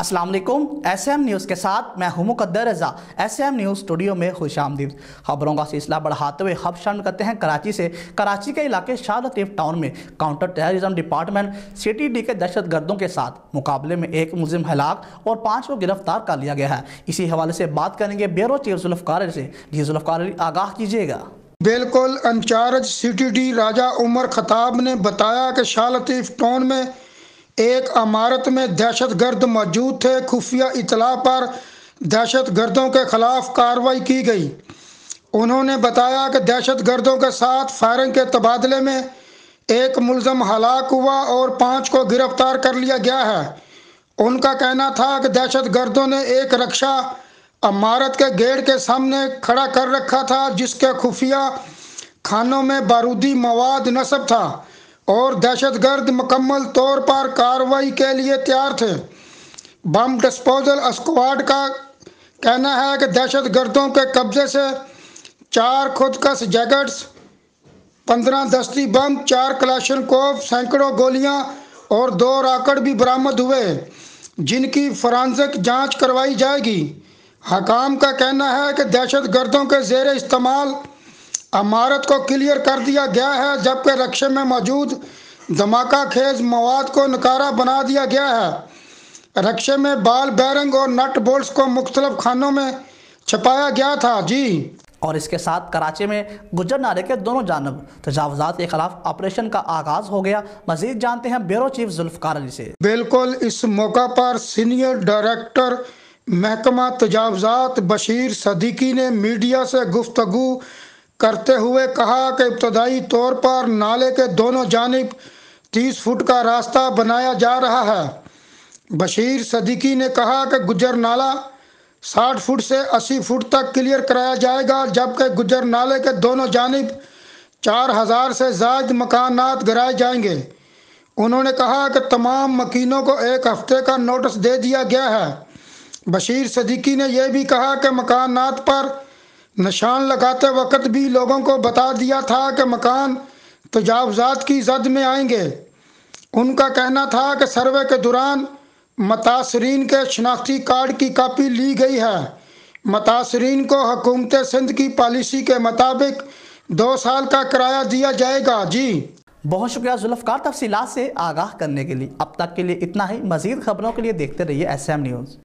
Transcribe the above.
अस्सलाम वालेकुम। SM news के साथ मैं हूं मुकद्दर रज़ा। SM न्यूज़ स्टूडियो में खुश आमदीद। खबरों का सिलसिला बढ़ाते हुए खबर शामिल करते हैं कराची से। कराची के इलाके शाह लतीफ़ टाउन में काउंटर टेररिज्म डिपार्टमेंट CTD के दहशत गर्दों के साथ मुकाबले में एक मुलजिम हलाक और 5 को गिरफ्तार कर लिया गया है। इसी हवाले से बात करेंगे ब्यूरो चीफ जुल्फ़िकार अली से। जी जुल्फ़िकार अली, आगाह कीजिएगा। बिल्कुल। इंचार्ज CTD राजा उमर खताब ने बताया कि शाह लतीफ़ टाउन में एक इमारत में दहशत गर्द मौजूद थे। खुफिया इतला पर दहशत गर्दों के खिलाफ कार्रवाई की गई। उन्होंने बताया कि दहशत गर्दों के साथ फायरिंग के तबादले में एक मुलज़म हलाक हुआ और 5 को गिरफ्तार कर लिया गया है। उनका कहना था कि दहशत गर्दों ने एक रक्षा इमारत के गेट के सामने खड़ा कर रखा था, जिसके खुफिया खानों में बारूदी मवाद नस्ब था और दहशतगर्द मुकम्मल तौर पर कार्रवाई के लिए तैयार थे। बम डिस्पोजल स्क्वाड का कहना है कि दहशत गर्दों के कब्जे से 4 खुदकश जैकेट्स, 15 दस्ती बम, 4 कलाशनकोव, सैकड़ों गोलियां और 2 रॉकेट भी बरामद हुए, जिनकी फॉरेंसिक जांच करवाई जाएगी। हकाम का कहना है कि दहशत गर्दों के ज़ेर इस्तेमाल इमारत को क्लियर कर दिया गया है, जबकि रक्शे में मौजूद धमाका खेज मवाद को नकारा बना दिया गया है। रक्शे में बाल बेरिंग और नट बोल्ट्स को मुख्तलिफ खानों में छुपाया गया था। जी। और इसके साथ कराची में गुजर नाले के दोनों जानब तजावुज़ात के खिलाफ ऑपरेशन का आगाज हो गया। मजीद जानते हैं ब्यूरो चीफ जुल्फ़िकार अली से। बिल्कुल। इस मौका पर सीनियर डायरेक्टर महकमा तजावुज़ात बशीर सदीकी ने मीडिया से गुफ्तगू करते हुए कहा कि इब्तदाई तौर पर नाले के दोनों जानिब 30 फुट का रास्ता बनाया जा रहा है। बशीर सदीकी ने कहा कि गुजर नाला 60 फुट से 80 फुट तक क्लियर कराया जाएगा, जबकि गुजर नाले के दोनों जानिब 4000 से ज़ायद मकानात गिराए जाएंगे। उन्होंने कहा कि तमाम मकीनों को 1 हफ्ते का नोटिस दे दिया गया है। बशीर सदीकी ने यह भी कहा कि मकानात पर निशान लगाते वक्त भी लोगों को बता दिया था कि मकान तजावुज़ात की जद में आएंगे। उनका कहना था कि सर्वे के दौरान मुतासरीन के शनाख्ती कार्ड की कापी ली गई है। मुतासरीन को हुकूमत सिंध की पॉलिसी के मुताबिक 2 साल का किराया दिया जाएगा। जी। बहुत शुक्रिया जुल्फ़िकार तफसीलात से आगाह करने के लिए। अब तक के लिए इतना ही। मजीद खबरों के लिए देखते रहिए SM न्यूज़।